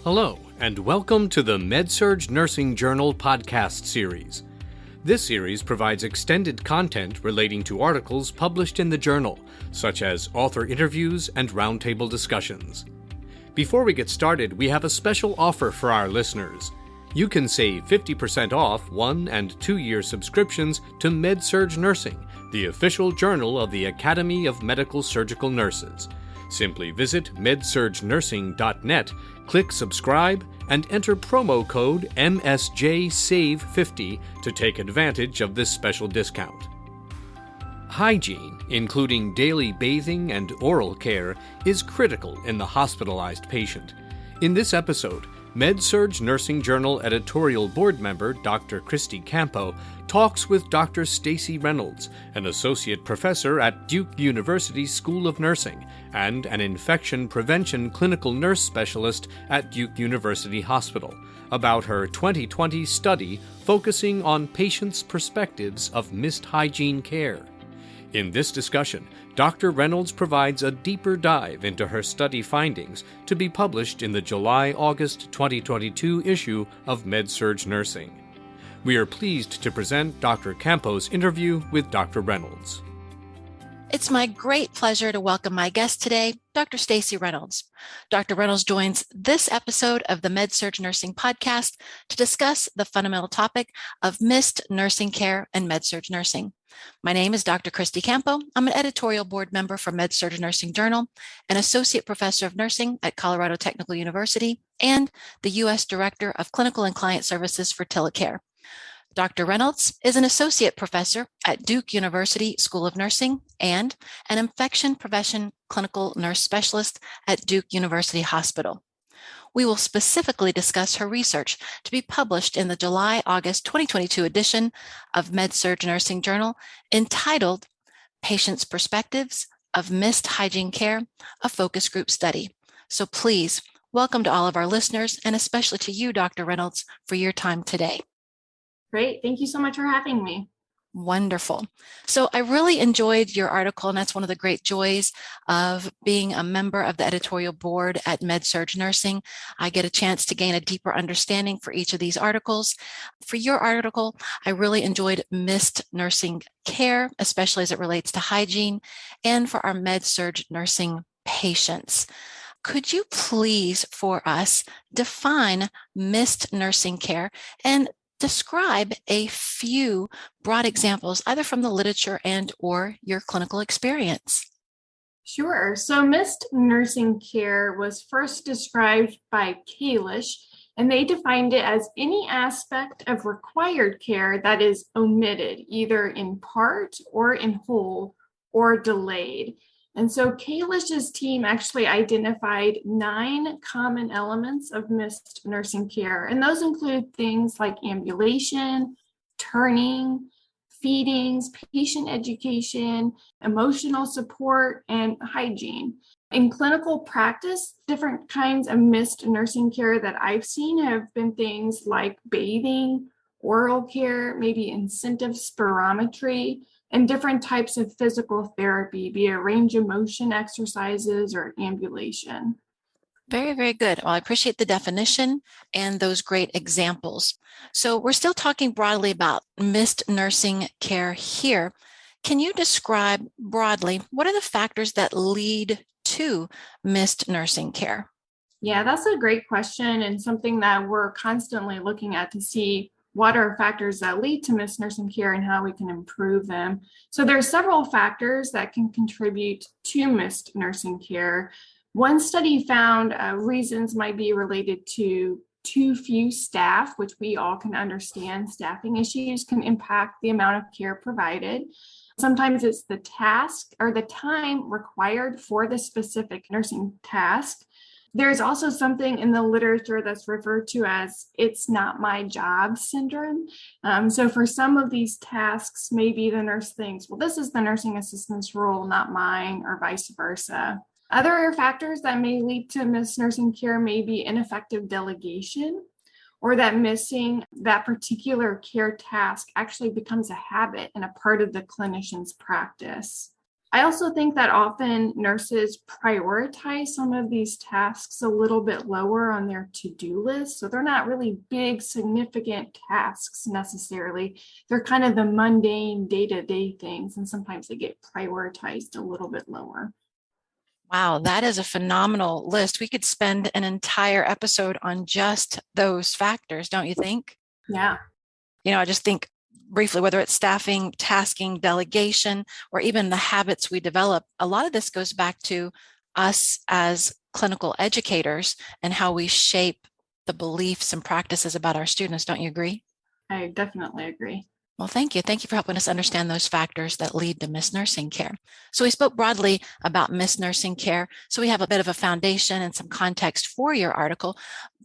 Hello, and welcome to the Med-Surg Nursing Journal podcast series. This series provides extended content relating to articles published in the journal, such as author interviews and roundtable discussions. Before we get started, we have a special offer for our listeners. You can save 50% off 1- and 2-year subscriptions to Med-Surg Nursing, the official journal of the Academy of Medical Surgical Nurses. Simply visit medsurgnursing.net, click subscribe, and enter promo code MSJSAVE50 to take advantage of this special discount. Hygiene, including daily bathing and oral care, is critical in the hospitalized patient. In this episode, Med-Surg Nursing Journal Editorial Board member Dr. Kristi Campoe talks with Dr. Staci Reynolds, an associate professor at Duke University School of Nursing and an infection prevention clinical nurse specialist at Duke University Hospital, about her 2020 study focusing on patients' perspectives of missed hygiene care. In this discussion, Dr. Reynolds provides a deeper dive into her study findings to be published in the July-August 2022 issue of Med-Surg Nursing. We are pleased to present Dr. Campoe's interview with Dr. Reynolds. It's my great pleasure to welcome my guest today, Dr. Staci Reynolds. Dr. Reynolds joins this episode of the Med-Surg Nursing podcast to discuss the fundamental topic of missed nursing care and Med-Surg Nursing. My name is Dr. Kristi Campoe. I'm an editorial board member for Med-Surg Nursing Journal, an associate professor of nursing at Colorado Technical University, and the U.S. Director of Clinical and Client Services for Telecare. Dr. Reynolds is an associate professor at Duke University School of Nursing and an infection prevention clinical nurse specialist at Duke University Hospital. We will specifically discuss her research to be published in the July-August 2022 edition of Med-Surg Nursing Journal entitled Patients' Perspectives of Missed Hygiene Care, a Focus Group Study. So please, welcome to all of our listeners and especially to you, Dr. Reynolds, for your time today. Great. Thank you so much for having me. Wonderful. So I really enjoyed your article, and that's one of the great joys of being a member of the editorial board at Med-Surg Nursing. I get a chance to gain a deeper understanding for each of these articles. For your article, I really enjoyed missed nursing care, especially as it relates to hygiene, and for our Med-Surg nursing patients. Could you please, for us, define missed nursing care and describe a few broad examples, either from the literature and or your clinical experience? Sure. So missed nursing care was first described by Kalish, and they defined it as any aspect of required care that is omitted, either in part or in whole or delayed. And so Kalish's team actually identified 9 common elements of missed nursing care. And those include things like ambulation, turning, feedings, patient education, emotional support, and hygiene. In clinical practice, different kinds of missed nursing care that I've seen have been things like bathing, oral care, maybe intensive spirometry, and different types of physical therapy, be it range of motion exercises or ambulation. Very, very good. Well, I appreciate the definition and those great examples. So we're still talking broadly about missed nursing care here. Can you describe broadly what are the factors that lead to missed nursing care? Yeah, that's a great question and something that we're constantly looking at to see what are factors that lead to missed nursing care and how we can improve them. So there are several factors that can contribute to missed nursing care. One study found reasons might be related to too few staff, which we all can understand. Staffing issues can impact the amount of care provided. Sometimes it's the task or the time required for the specific nursing task. There's also something in the literature that's referred to as "it's not my job" syndrome. So for some of these tasks, maybe the nurse thinks, well, this is the nursing assistant's role, not mine, or vice versa. Other factors that may lead to missed nursing care may be ineffective delegation, or that missing that particular care task actually becomes a habit and a part of the clinician's practice. I also think that often nurses prioritize some of these tasks a little bit lower on their to-do list. So they're not really big, significant tasks necessarily. They're kind of the mundane day-to-day things, and sometimes they get prioritized a little bit lower. Wow, that is a phenomenal list. We could spend an entire episode on just those factors, don't you think? Yeah. I just think briefly, whether it's staffing, tasking, delegation, or even the habits we develop, a lot of this goes back to us as clinical educators and how we shape the beliefs and practices about our students. Don't you agree? I definitely agree. Well, thank you. Thank you for helping us understand those factors that lead to missed nursing care. So we spoke broadly about missed nursing care. So we have a bit of a foundation and some context for your article.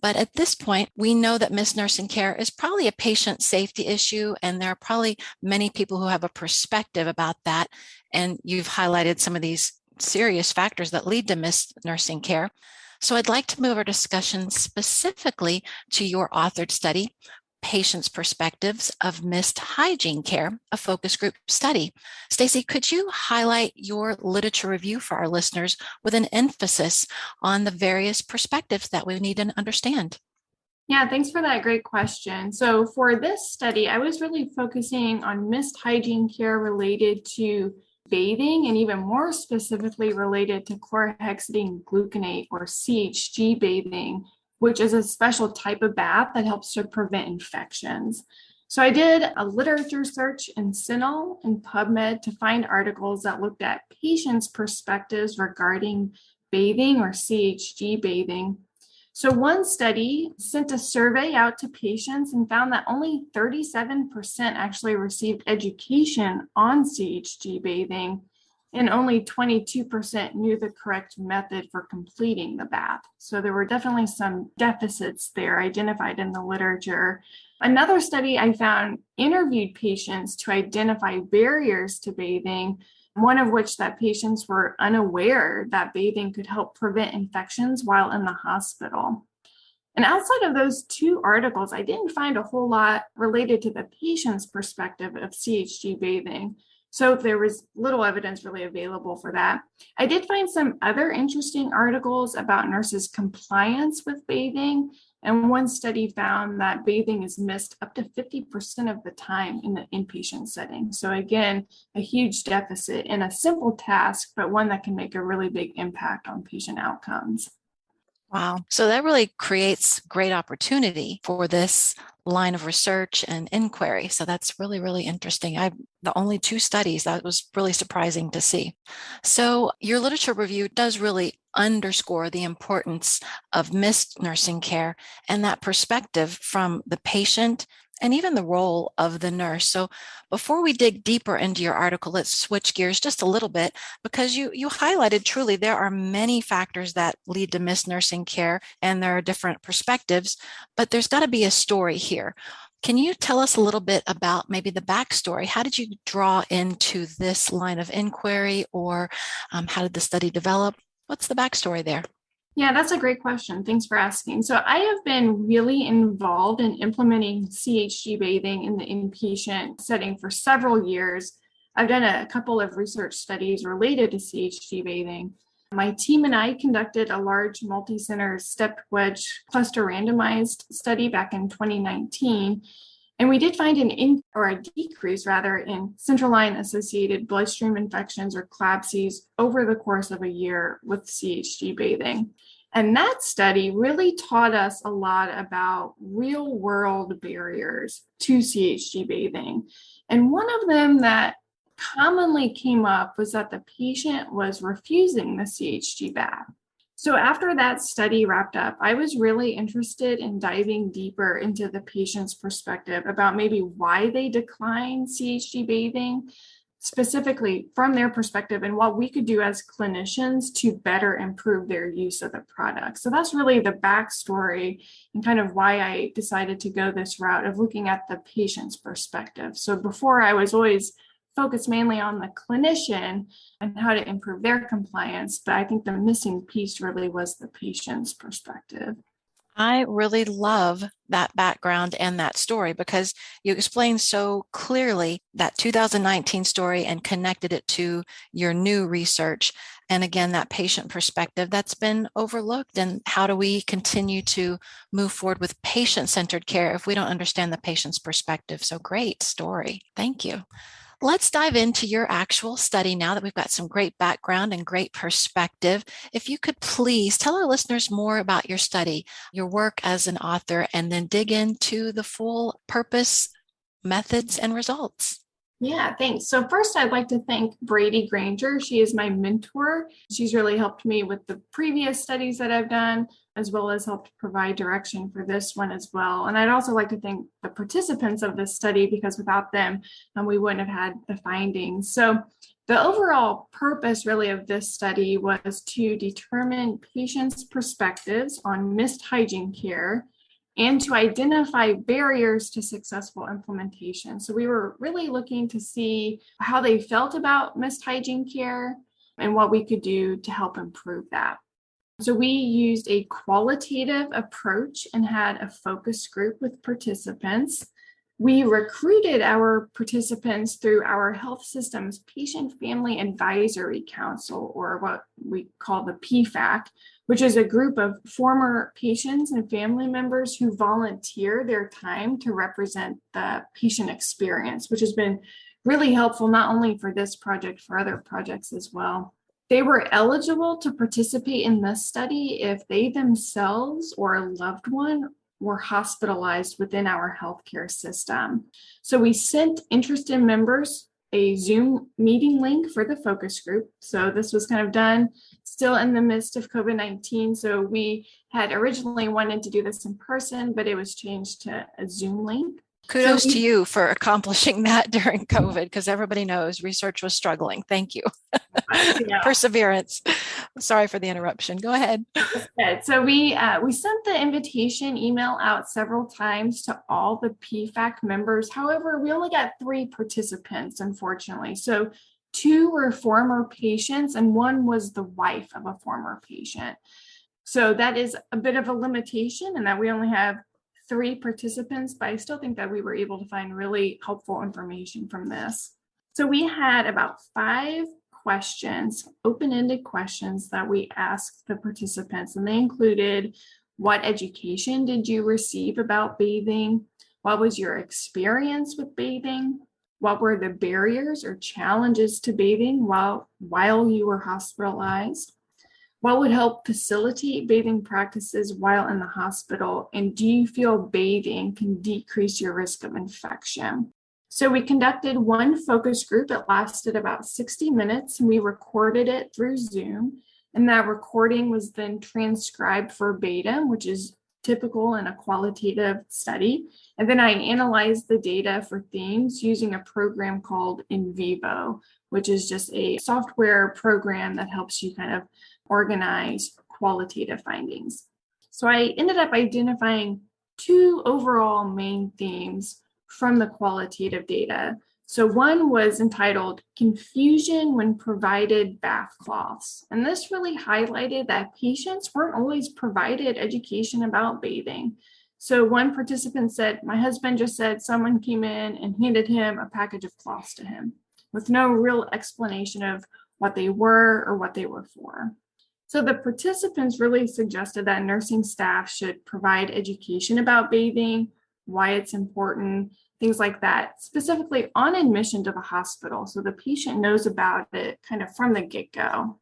But at this point, we know that missed nursing care is probably a patient safety issue, and there are probably many people who have a perspective about that. And you've highlighted some of these serious factors that lead to missed nursing care. So I'd like to move our discussion specifically to your authored study, Patients' Perspectives of Missed Hygiene Care, a focus group study. Staci, could you highlight your literature review for our listeners with an emphasis on the various perspectives that we need to understand? Yeah, thanks for that great question. So for this study, I was really focusing on missed hygiene care related to bathing, and even more specifically related to chlorhexidine gluconate or CHG bathing, which is a special type of bath that helps to prevent infections. So I did a literature search in CINAHL and PubMed to find articles that looked at patients' perspectives regarding bathing or CHG bathing. So one study sent a survey out to patients and found that only 37% actually received education on CHG bathing, and only 22% knew the correct method for completing the bath. So there were definitely some deficits there identified in the literature. Another study I found interviewed patients to identify barriers to bathing, one of which that patients were unaware that bathing could help prevent infections while in the hospital. And outside of those two articles, I didn't find a whole lot related to the patient's perspective of CHG bathing. So there was little evidence really available for that. I did find some other interesting articles about nurses' compliance with bathing. And one study found that bathing is missed up to 50% of the time in the inpatient setting. So again, a huge deficit in a simple task, but one that can make a really big impact on patient outcomes. Wow. So that really creates great opportunity for this line of research and inquiry. So that's really, really interesting. The only two studies, that was really surprising to see. So your literature review does really underscore the importance of missed nursing care and that perspective from the patient and even the role of the nurse. So before we dig deeper into your article, let's switch gears just a little bit, because you highlighted truly there are many factors that lead to missed nursing care, and there are different perspectives, but there's got to be a story here. Can you tell us a little bit about maybe the backstory? How did you draw into this line of inquiry, or how did the study develop? What's the backstory there? Yeah, that's a great question. Thanks for asking. So I have been really involved in implementing CHG bathing in the inpatient setting for several years. I've done a couple of research studies related to CHG bathing. My team and I conducted a large multi-center stepped wedge cluster randomized study back in 2019. And we did find a decrease in central line associated bloodstream infections or CLABSIs over the course of a year with CHG bathing. And that study really taught us a lot about real world barriers to CHG bathing. And one of them that commonly came up was that the patient was refusing the CHG bath. So after that study wrapped up, I was really interested in diving deeper into the patient's perspective about maybe why they decline CHG bathing, specifically from their perspective, and what we could do as clinicians to better improve their use of the product. So that's really the backstory and kind of why I decided to go this route of looking at the patient's perspective. So before, I was always focused mainly on the clinician and how to improve their compliance, but I think the missing piece really was the patient's perspective. I really love that background and that story because you explained so clearly that 2019 story and connected it to your new research. And again, that patient perspective that's been overlooked. And how do we continue to move forward with patient-centered care if we don't understand the patient's perspective? So great story. Thank you. Let's dive into your actual study now that we've got some great background and great perspective. If you could please tell our listeners more about your study, your work as an author, and then dig into the full purpose, methods, and results. Yeah, thanks. So first, I'd like to thank Brady Granger. She is my mentor. She's really helped me with the previous studies that I've done, as well as helped provide direction for this one as well. And I'd also like to thank the participants of this study because without them, we wouldn't have had the findings. So the overall purpose really of this study was to determine patients' perspectives on missed hygiene care and to identify barriers to successful implementation. So we were really looking to see how they felt about missed hygiene care and what we could do to help improve that. So we used a qualitative approach and had a focus group with participants. We recruited our participants through our health system's Patient Family Advisory Council, or what we call the PFAC, which is a group of former patients and family members who volunteer their time to represent the patient experience, which has been really helpful not only for this project, for other projects as well. They were eligible to participate in this study if they themselves or a loved one were hospitalized within our healthcare system. So we sent interested members a Zoom meeting link for the focus group. So this was kind of done still in the midst of COVID-19. So we had originally wanted to do this in person, but it was changed to a Zoom link. Kudos to you for accomplishing that during COVID, because everybody knows research was struggling. Thank you. Yeah. Perseverance. Sorry for the interruption. Go ahead. So we sent the invitation email out several times to all the PFAC members. However, we only got 3 participants, unfortunately. So 2 were former patients and 1 was the wife of a former patient. So that is a bit of a limitation in that we only have 3 participants, but I still think that we were able to find really helpful information from this. So we had about 5 questions, open-ended questions that we asked the participants, and they included: what education did you receive about bathing? What was your experience with bathing? What were the barriers or challenges to bathing while you were hospitalized? What would help facilitate bathing practices while in the hospital? And do you feel bathing can decrease your risk of infection? So we conducted 1 focus group. It lasted about 60 minutes, and we recorded it through Zoom. And that recording was then transcribed verbatim, which is typical in a qualitative study. And then I analyzed the data for themes using a program called NVivo, which is just a software program that helps you kind of organize qualitative findings. So I ended up identifying 2 overall main themes from the qualitative data. So one was entitled Confusion When Provided Bath Cloths. And this really highlighted that patients weren't always provided education about bathing. So one participant said, my husband just said someone came in and handed him a package of cloths to him with no real explanation of what they were or what they were for. So the participants really suggested that nursing staff should provide education about bathing, why it's important, things like that, specifically on admission to the hospital, so the patient knows about it kind of from the get-go.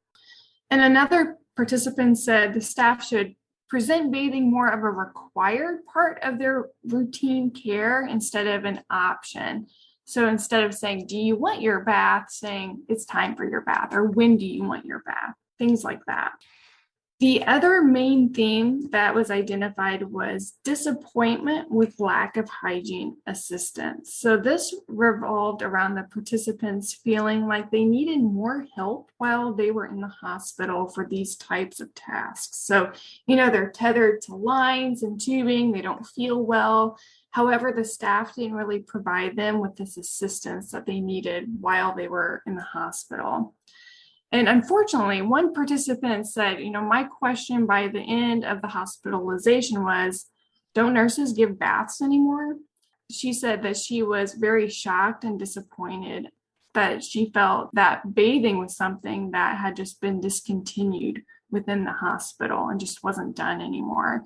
And another participant said the staff should present bathing more of a required part of their routine care instead of an option. So instead of saying, do you want your bath, saying it's time for your bath, or when do you want your bath, things like that. The other main theme that was identified was disappointment with lack of hygiene assistance. So this revolved around the participants feeling like they needed more help while they were in the hospital for these types of tasks. So, they're tethered to lines and tubing, they don't feel well. However, the staff didn't really provide them with this assistance that they needed while they were in the hospital. And unfortunately, one participant said, my question by the end of the hospitalization was, don't nurses give baths anymore? She said that she was very shocked and disappointed that she felt that bathing was something that had just been discontinued within the hospital and just wasn't done anymore.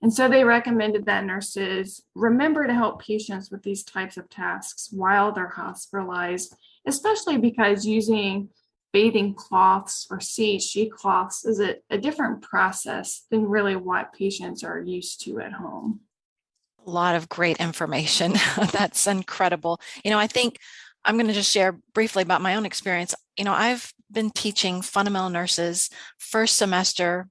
And so they recommended that nurses remember to help patients with these types of tasks while they're hospitalized, especially because using bathing cloths or CHG cloths is a different process than really what patients are used to at home. A lot of great information. That's incredible. I think I'm going to just share briefly about my own experience. I've been teaching fundamental nurses first semester,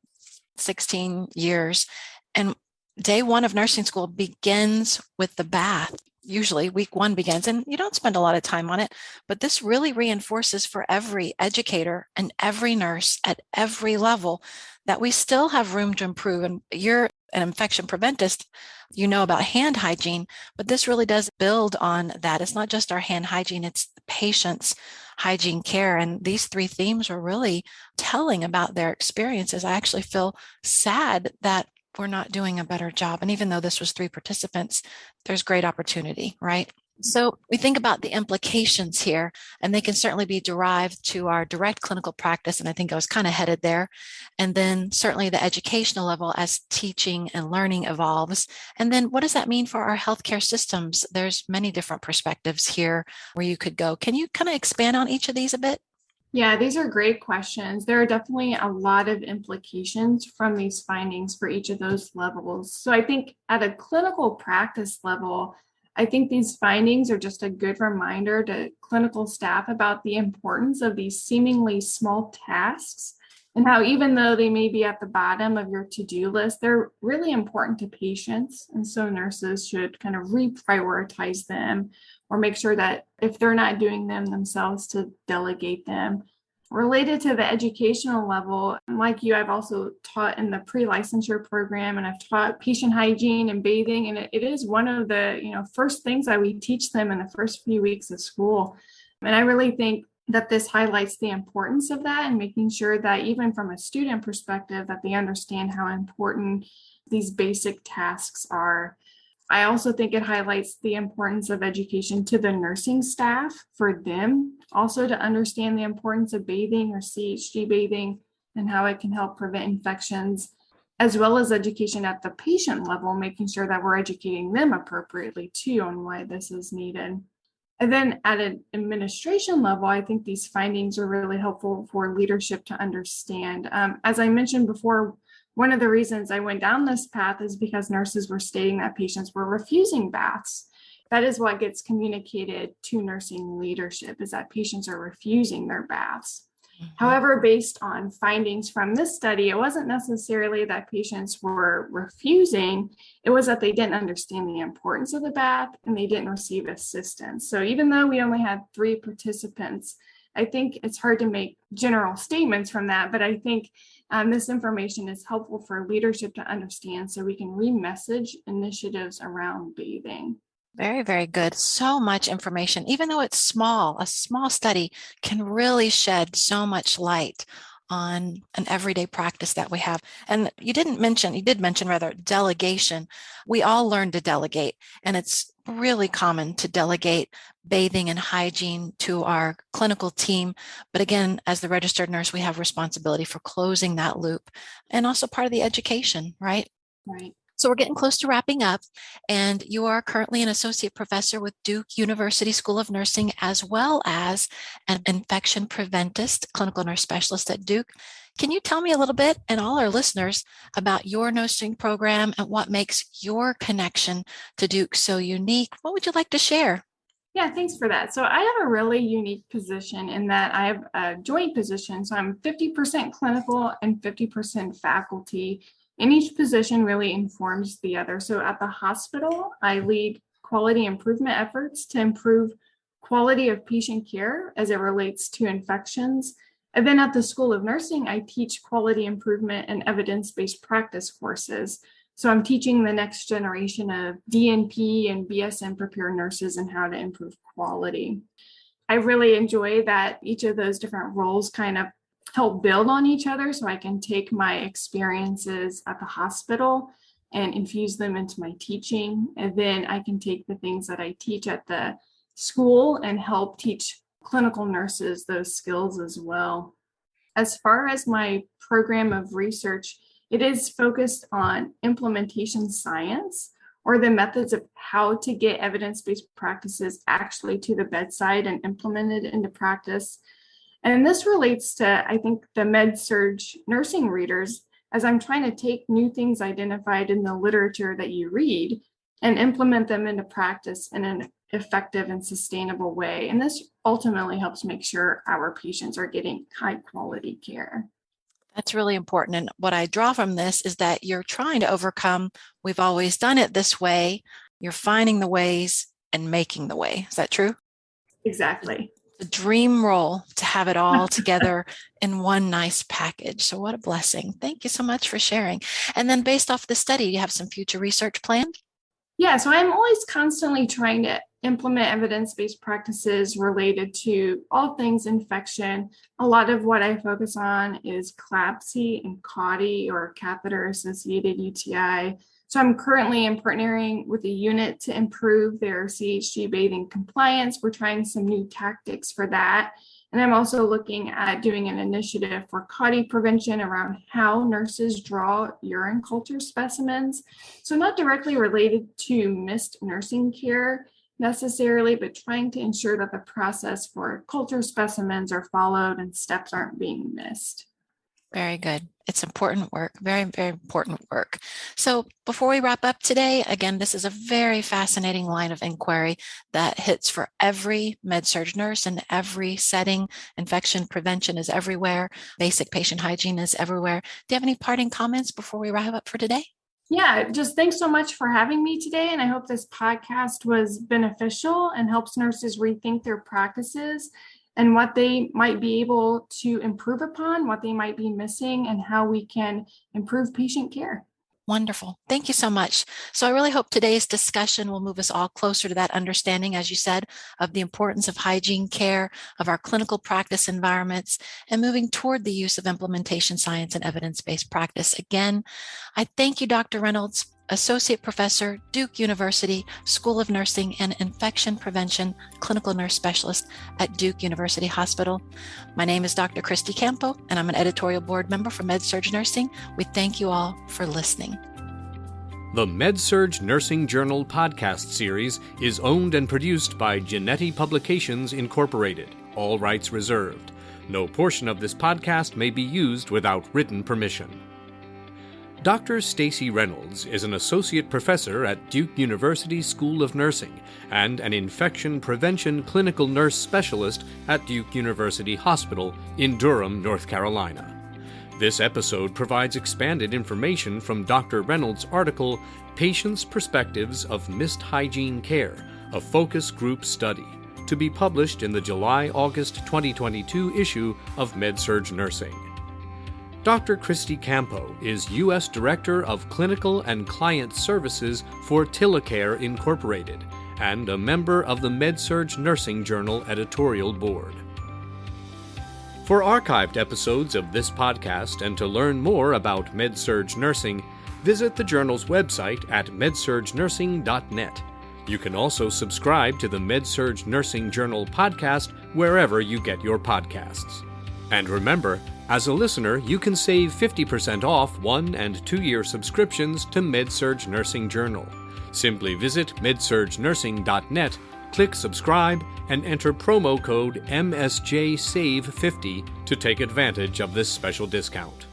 16 years, and day one of nursing school begins with the bath. Usually week one begins, and you don't spend a lot of time on it, but this really reinforces for every educator and every nurse at every level that we still have room to improve. And you're an infection preventist, you know about hand hygiene, but this really does build on that. It's not just our hand hygiene, it's the patient's hygiene care. And these three themes are really telling about their experiences. I actually feel sad that we're not doing a better job. And even though this was 3 participants, there's great opportunity, right? So we think about the implications here, and they can certainly be derived to our direct clinical practice. And I think I was kind of headed there. And then certainly the educational level as teaching and learning evolves. And then what does that mean for our healthcare systems? There's many different perspectives here where you could go. Can you kind of expand on each of these a bit? Yeah, these are great questions. There are definitely a lot of implications from these findings for each of those levels. So I think at a clinical practice level, I think these findings are just a good reminder to clinical staff about the importance of these seemingly small tasks and how even though they may be at the bottom of your to-do list, they're really important to patients. And so nurses should kind of reprioritize them or make sure that if they're not doing them themselves, to delegate them. Related to the educational level, like you, I've also taught in the pre-licensure program, and I've taught patient hygiene and bathing, and it is one of the first things that we teach them in the first few weeks of school. And I really think that this highlights the importance of that and making sure that even from a student perspective, that they understand how important these basic tasks are. I also think it highlights the importance of education to the nursing staff for them also to understand the importance of bathing or CHG bathing and how it can help prevent infections, as well as education at the patient level, making sure that we're educating them appropriately too on why this is needed. And then at an administration level, I think these findings are really helpful for leadership to understand. As I mentioned before, one of the reasons I went down this path is because nurses were stating that patients were refusing baths. That is what gets communicated to nursing leadership, is that patients are refusing their baths. Mm-hmm. However, based on findings from this study, it wasn't necessarily that patients were refusing, it was that they didn't understand the importance of the bath and they didn't receive assistance. So even though we only had 3 participants, I think it's hard to make general statements from that, but I think this information is helpful for leadership to understand so we can re-message initiatives around bathing. Very, very good. So much information. Even though it's small, a small study can really shed so much light on an everyday practice that we have. And you did mention delegation. We all learn to delegate, and it's really common to delegate bathing and hygiene to our clinical team. But again, as the registered nurse, we have responsibility for closing that loop and also part of the education, right? Right. So we're getting close to wrapping up, and you are currently an associate professor with Duke University School of Nursing, as well as an infection preventist, clinical nurse specialist at Duke. Can you tell me a little bit, and all our listeners, about your nursing program and what makes your connection to Duke so unique? What would you like to share? Yeah, thanks for that. So I have a really unique position in that I have a joint position. So I'm 50% clinical and 50% faculty. And each position really informs the other. So at the hospital, I lead quality improvement efforts to improve quality of patient care as it relates to infections. And then at the School of Nursing, I teach quality improvement and evidence-based practice courses. So I'm teaching the next generation of DNP and BSN prepared nurses and how to improve quality. I really enjoy that each of those different roles kind of help build on each other so I can take my experiences at the hospital and infuse them into my teaching. And then I can take the things that I teach at the school and help teach clinical nurses those skills as well. As far as my program of research, it is focused on implementation science, or the methods of how to get evidence-based practices actually to the bedside and implemented into practice. And this relates to, I think, the Med-Surg nursing readers, as I'm trying to take new things identified in the literature that you read and implement them into practice in an effective and sustainable way. And this ultimately helps make sure our patients are getting high quality care. That's really important. And what I draw from this is that you're trying to overcome, we've always done it this way. You're finding the ways and making the way. Is that true? Exactly. The dream role to have it all together in one nice package. So what a blessing. Thank you so much for sharing. And then based off the study, you have some future research planned? Yeah, so I'm always constantly trying to implement evidence-based practices related to all things infection. A lot of what I focus on is CLABSI and CAUTI, or catheter-associated UTI. So I'm currently partnering with a unit to improve their CHG bathing compliance. We're trying some new tactics for that. And I'm also looking at doing an initiative for CAUTI prevention around how nurses draw urine culture specimens. So not directly related to missed nursing care necessarily, but trying to ensure that the process for culture specimens are followed and steps aren't being missed. Very good. It's important work, very, very important work. So before we wrap up today, again, this is a very fascinating line of inquiry that hits for every med-surg nurse in every setting. Infection prevention is everywhere. Basic patient hygiene is everywhere. Do you have any parting comments before we wrap up for today? Yeah, just thanks so much for having me today. And I hope this podcast was beneficial and helps nurses rethink their practices and what they might be able to improve upon, what they might be missing, and how we can improve patient care. Wonderful. Thank you so much. So I really hope today's discussion will move us all closer to that understanding, as you said, of the importance of hygiene care, of our clinical practice environments, and moving toward the use of implementation science and evidence-based practice. Again, I thank you, Dr. Reynolds, Associate Professor, Duke University School of Nursing and Infection Prevention Clinical Nurse Specialist at Duke University Hospital. My name is Dr. Kristi Campoe, and I'm an editorial board member for Med-Surg Nursing. We thank you all for listening. The Med-Surg Nursing Journal podcast series is owned and produced by Genetti Publications Incorporated. All rights reserved. No portion of this podcast may be used without written permission. Dr. Staci Reynolds is an associate professor at Duke University School of Nursing and an infection prevention clinical nurse specialist at Duke University Hospital in Durham, North Carolina. This episode provides expanded information from Dr. Reynolds' article, Patients' Perspectives of Missed Hygiene Care, a Focus Group Study, to be published in the July-August 2022 issue of Med-Surg Nursing. Dr. Kristi Campoe is U.S. Director of Clinical and Client Services for Tillicare Incorporated and a member of the Med-Surg Nursing Journal Editorial Board. For archived episodes of this podcast and to learn more about Med-Surg Nursing, visit the journal's website at medsurgnursing.net. You can also subscribe to the Med-Surg Nursing Journal podcast wherever you get your podcasts. And remember, as a listener, you can save 50% off 1- and 2-year subscriptions to Med-Surg Nursing Journal. Simply visit medsurgnursing.net, click subscribe, and enter promo code MSJSAVE50 to take advantage of this special discount.